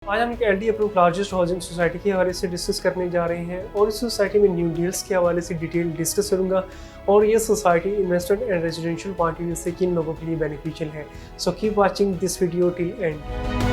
आज हम एक LD approve largest housing society के हवाले से डिस्कस करने जा रहे हैं और इस सोसाइटी में न्यू डील्स के हवाले से डिटेल डिस्कस करूंगा और ये society investment and residential point of view से किन लोगों के लिए बेनिफिशियल है। So keep watching this video till and.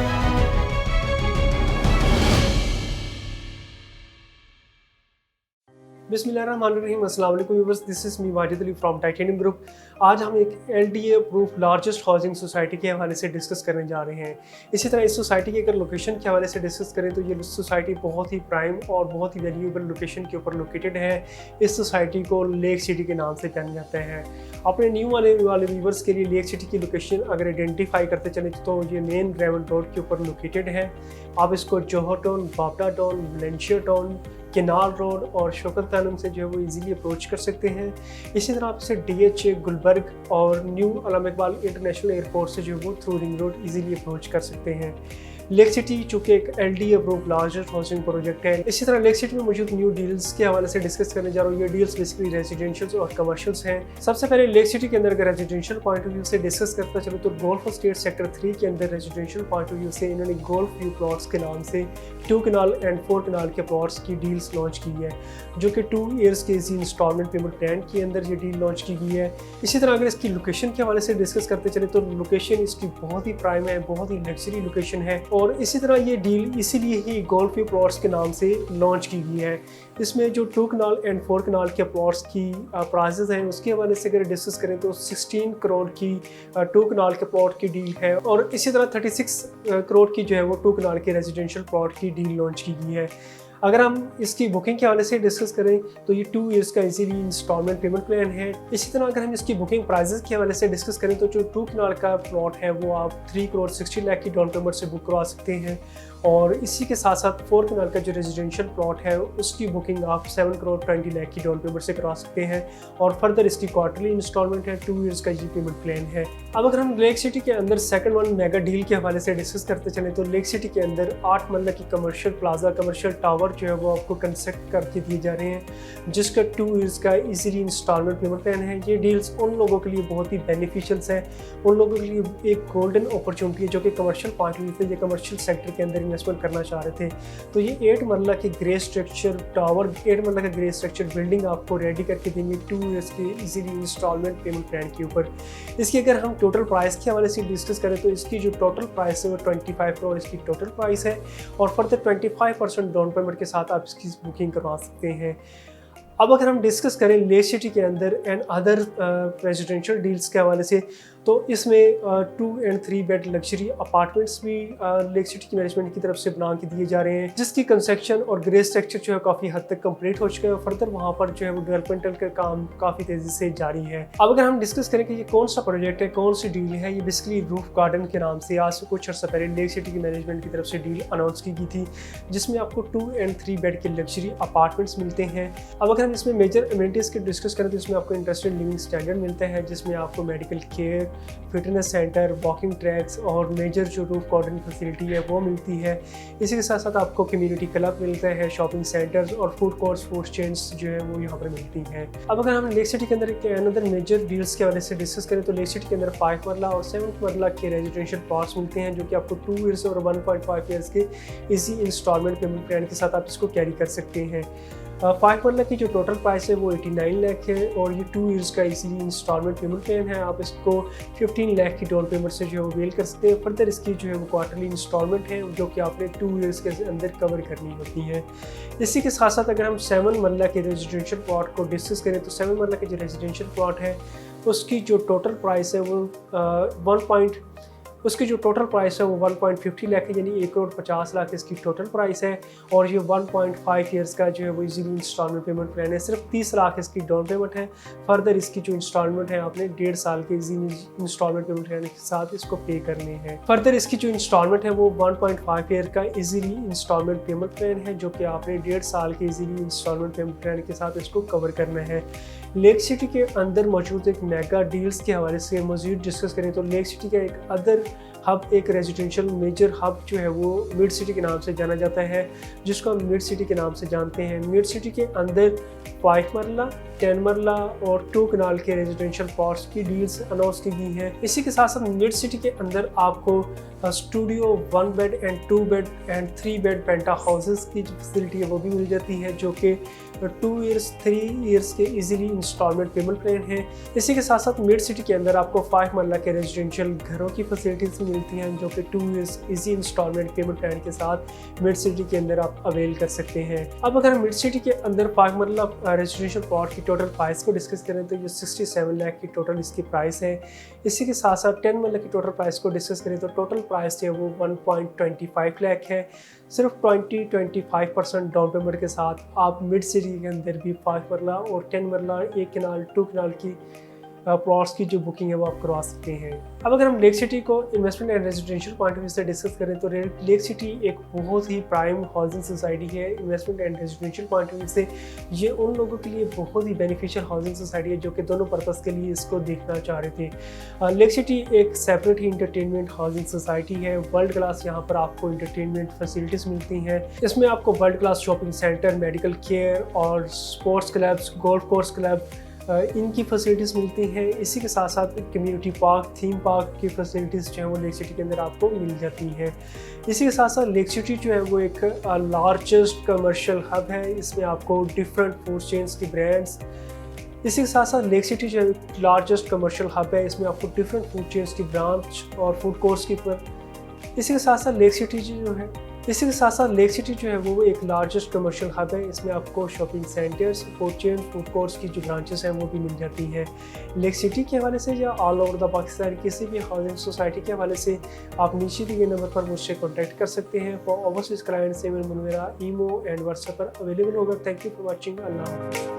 बिस्मिल्लाहिर्रहमानिर्रहीम, अस्सलाम वालेकुम viewers, this is me Wajid Ali from titanium group. आज हम एक LDA approve largest housing society के हवाले से डिस्कस करने जा रहे हैं। इसी तरह इस सोसाइटी की अगर लोकेशन के हवाले से डिस्कस करें तो ये सोसाइटी बहुत ही प्राइम और बहुत ही वैल्यूएबल लोकेशन के ऊपर लोकेटेड है। इस सोसाइटी को लेक सिटी के नाम से जाना जाता है। अपने न्यू वाले व्यूअर्स के लिए लेक सिटी की लोकेशन अगर आइडेंटिफाई करते चले तो ये मेन ग्रेवल रोड के ऊपर लोकेटेड है। आप इसको जौहर टाउन, बाबडा town, Valencia town, canal road और शौकत कानून से जो है वो इजीली अप्रोच कर सकते हैं। इसी तरह आप इसे डीएचए, गुलबर्ग और new Allama Iqbal international airport से जो है वो through ring road easily approach कर सकते हैं। लेक सिटी चूँकि एक LD approve largest housing project है। इसी तरह लेक सिटी में मौजूद न्यू डील्स के हवाले से डिस्कस करने जा रहा हूँ। ये डील्स बेसिकली रेजिडेंशियल्स और कमर्शियल्स हैं। सबसे पहले लेक सिटी के अंदर अगर रेजिडेंशियल पॉइंट ऑफ व्यू से डिस्कस करता चलो तो गोल्फ स्टेट सेक्टर 3 के अंदर रेजिडेंशियल पॉइंट ऑफ व्यू से इन्होंने गोल्फ व्यू प्लॉट्स के नाम से 2 कनाल एंड 4 कनाल के प्लॉट्स की डील्स लॉन्च की है, जो कि 2 ईयर्स के इसी इंस्टॉलमेंट पेमेंट प्लान के अंदर ये डील लॉन्च की गई है। इसी तरह अगर इसकी लोकेशन के हवाले से डिस्कस करते चले तो लोकेशन इसकी बहुत ही प्राइम है, बहुत ही लग्जरी लोकेशन है और इसी तरह ये डील इसीलिए ही गोल्फ व्यू प्लॉट्स के नाम से लॉन्च की गई है। इसमें जो 2 कनाल एंड 4 कनाल के प्लॉट्स की प्राइसेस हैं उसके हवाले से अगर डिस्कस करें तो 16 करोड़ की 2 कनाल के प्लॉट की डील है और इसी तरह 36 करोड़ की जो है वो 2 कनाल के रेजिडेंशियल प्लॉट की डील लॉन्च की गई है। अगर हम इसकी बुकिंग के हवाले से डिस्कस करें तो ये 2 ईयर्स का इजीली इंस्टॉलमेंट पेमेंट प्लान है। इसी तरह अगर हम इसकी बुकिंग प्राइसेस के हवाले से डिस्कस करें तो जो 2 कनाल का प्लॉट है वो आप 3 करोड़ 60 लाख की डाउन पेमेंट से बुक करवा सकते हैं और इसी के साथ साथ 4 कनाल का जो रेजिडेंशियल प्लॉट है उसकी बुकिंग आप 7 करोड़ 20 लाख की डाउन पेमेंट से करवा सकते हैं और फर्दर इसकी क्वार्टरली इंस्टॉलमेंट है। 2 ईयर्स का ये पेमेंट प्लान है। अब अगर हम लेक सिटी के अंदर सेकंड वन मेगा डील के हवाले से डिस्कस करते चलें तो लेक सिटी के अंदर 8 मरला की कमर्शियल प्लाजा, कमर्शियल टावर जो है वो आपको कंस्ट्रक्ट करके दिए जा रहे हैं, जिसका 2 ईयर्स का इजीली इंस्टॉलमेंट पेमेंट प्लान है। ये डील्स उन लोगों के लिए बहुत ही बेनिफिशियल्स है, उन लोगों के लिए एक गोल्डन अपॉर्चुनिटी है जो कि कमर्शियल पॉइंट ऑफ व्यू से ये कमर्शियल सेक्टर के अंदर इन्वेस्टमेंट करना चाह रहे थे। तो ये 8 मरला की ग्रे स्ट्रक्चर टावर, 8 मरला का ग्रे स्ट्रक्चर बिल्डिंग आपको रेडी करके देंगे 2 ईयर्स के इजीली इंस्टॉलमेंट पेमेंट प्लान के ऊपर। इसकी अगर हम टोटल प्राइस के हवाले से डिस्कस करें तो इसकी जो टोटल प्राइस है वो 25 करोड़ इसकी टोटल प्राइस है और फर्दर 25% डाउन पेमेंट के साथ आप इसकी बुकिंग करवा सकते हैं। अब अगर हम डिस्कस करें लेक सिटी के अंदर एंड अदर रेजिडेंशियल डील्स के हवाले से तो इसमें 2 एंड 3 बेड लग्जरी अपार्टमेंट्स भी लेक सिटी की मैनेजमेंट की तरफ से बना के दिए जा रहे हैं, जिसकी कंस्ट्रक्शन और ग्रे स्ट्रक्चर जो है काफ़ी हद तक कंप्लीट हो चुका है और फर्दर वहाँ पर जो है वो डेवलपमेंटल का काम काफ़ी तेज़ी से जारी है। अब अगर हम डिस्कस करें कि ये कौन सा प्रोजेक्ट है, कौन सी डील है, ये बेसिकली रूफ गार्डन के नाम से आज से कुछ अर्सा पहले लेक सिटी की मैनेजमेंट की तरफ से डील अनाउंस की गई थी, जिसमें आपको 2 एंड 3 बेड के लग्जरी अपार्टमेंट्स मिलते हैं। अब अगर हम इसमें मेजर अमेनिटीज़ की डिस्कस करें तो इसमें आपको इंटरेस्टेड लिविंग स्टैंडर्ड मिलता है, जिसमें आपको medical care, fitness centre, walking tracks और मेजर जो रूफ गार्डन फैसिलिटी है वो मिलती है। इसी के साथ साथ आपको कम्युनिटी क्लब मिलता है, शॉपिंग सेंटर्स और फूड कोर्ट्स, फूड चेन्स जो है वो यहाँ पर मिलती हैं। अब अगर हम लेक सिटी के अंदर अनदर मेजर डील्स के हवाले से डिस्कस करें तो लेक सिटी के अंदर 5 मरला और 7 मरला के रेजिडेंशियल प्लॉट्स मिलते हैं, जो कि आपको 2 ईयर्स और 1.5 ईयर्स के इसी इंस्टॉलमेंट पेमेंट प्लान के साथ आप इसको कैरी कर सकते हैं। 5 मरला की जो टोटल प्राइस है वो 89 लाख है और ये 2 ईयर्स का इजीली इंस्टॉलमेंट पेमेंट प्लान है। आप इसको 15 लाख की डाउन पेमेंट से जो है अवेल कर सकते हैं। फर्दर इसकी जो है वो क्वार्टरली इंस्टॉलमेंट है जो कि आपने 2 ईयर्स के अंदर कवर करनी होती है। इसी के साथ साथ अगर हम 7 मरला के रेजिडेंशियल प्लॉट को डिस्कस करें तो 7 मरला के जो रेजिडेंशियल प्लॉट है उसकी जो टोटल प्राइस है वो उसकी जो टोटल प्राइस है वो 1.50 लाख है, यानी 1 करोड़ 50 लाख इसकी टोटल प्राइस है और ये 1.5 ईयर्स का जो है वो इजीली इंस्टॉलमेंट पेमेंट प्लान है। सिर्फ 30 लाख इसकी डाउन पेमेंट है। फर्दर इसकी जो इंस्टॉलमेंट है आपने 1.5 साल के इजीली इंस्टॉलमेंट पेमेंट प्लान के साथ इसको पे करने हैं। फर्दर इसकी जो इंस्टॉलमेंट है वो 1.5 ईयर का इजीली इंस्टॉलमेंट पेमेंट प्लान है, जो कि आपने 1.5 साल के इजीली इंस्टॉलमेंट पेमेंट प्लान के साथ इसको कवर करना है। लेक सिटी के अंदर मौजूद एक मेगा डील्स के हवाले से मज़ीद डिस्कस करें तो लेक सिटी का एक अदर हब, एक रेजिडेंशियल मेजर हब जो है वो मिड सिटी के नाम से जाना जाता है, जिसको हम मिड सिटी के नाम से जानते हैं। मिड सिटी के अंदर 5 मरला, 10 मरला और 2 कनाल के रेजिडेंशियल प्लॉट्स की डील्स अनाउंस की गई हैं। इसी के साथ साथ मिड सिटी के अंदर आपको studio 1 bed and 2 bed and 3 bed penta houses की जो फैसिलिटी है वो भी मिल जाती है, जो कि 2 ईयर्स 3 ईयर्स के इजीली इंस्टॉलमेंट पेमेंट प्लान है। इसी के साथ साथ मिड सिटी के अंदर आपको 5 मरला के रेजिडेंशियल घरों की फैसिलिटीज मिलती हैं, जो कि 2 years easy instalment payment plan के साथ मिड सिटी के अंदर आप अवेल कर सकते हैं। अब अगर मिड सिटी के अंदर 5 मरला रेजिडेंशियल प्लॉट की टोटल प्राइस को डिस्कस करें तो ये 67 लाख की टोटल इसकी प्राइस है। इसी के साथ साथ 10 मरला की टोटल प्राइस को डिस्कस करें तो टोटल प्राइस है वो 1.25 लाख है। सिर्फ 20-25% डाउन पेमेंट के साथ आप मिड सिटी के अंदर भी 5 मरला और 10 मरला 1 कनाल 2 कनाल की प्लॉट्स की जो बुकिंग है वो आप करवा सकते हैं। अब अगर हम लेक सिटी को investment and residential point of view से डिस्कस करें तो लेक सिटी एक बहुत ही प्राइम हाउसिंग सोसाइटी है। Investment and residential point of view से ये उन लोगों के लिए बहुत ही बेनिफिशियल हाउसिंग सोसाइटी है जो कि दोनों पर्पज़ के लिए इसको देखना चाह रहे थे। लेक सिटी एक सेपरेट ही इंटरटेनमेंट हाउसिंग सोसाइटी है। वर्ल्ड क्लास यहाँ पर आपको इंटरटेनमेंट फैसिलिटीज़ मिलती हैं। इसमें आपको world class shopping centre, medical care और sports clubs, golf course club इनकी फैसिलिटीज़ मिलती हैं। इसी के साथ साथ कम्युनिटी पार्क, थीम पार्क की फैसिलिटीज़ जो है वो लेक सिटी के अंदर आपको मिल जाती हैं। इसी के साथ साथ लेक सिटी जो है वो एक लार्जेस्ट कमर्शियल हब है। इसमें आपको डिफरेंट फूड चेन्स की ब्रांड्स, इसी के साथ साथ लेक सिटी जो है लार्जेस्ट कमर्शियल हब है। इसमें आपको डिफरेंट फूड चेन्स की ब्रांच और फूड कोर्ट्स की इसी के साथ साथ लेक सिटी जो है वो एक लार्जेस्ट कमर्शियल हब है। इसमें आपको shopping centres, food chain, food courts की जो ब्रांचेस हैं वो भी मिल जाती हैं। लेक सिटी के हवाले से या ऑल ओवर द पाकिस्तान किसी भी हाउसिंग सोसाइटी के हवाले से आप नीचे दिए गए नंबर पर मुझसे कॉन्टैक्ट कर सकते हैं। फॉर ओवरसीज क्लाइंट्स मेरा ईमो एंड व्हाट्सएप पर अवेलेबल होगा। Thank you for watching. अल्लाह हाफ़िज़।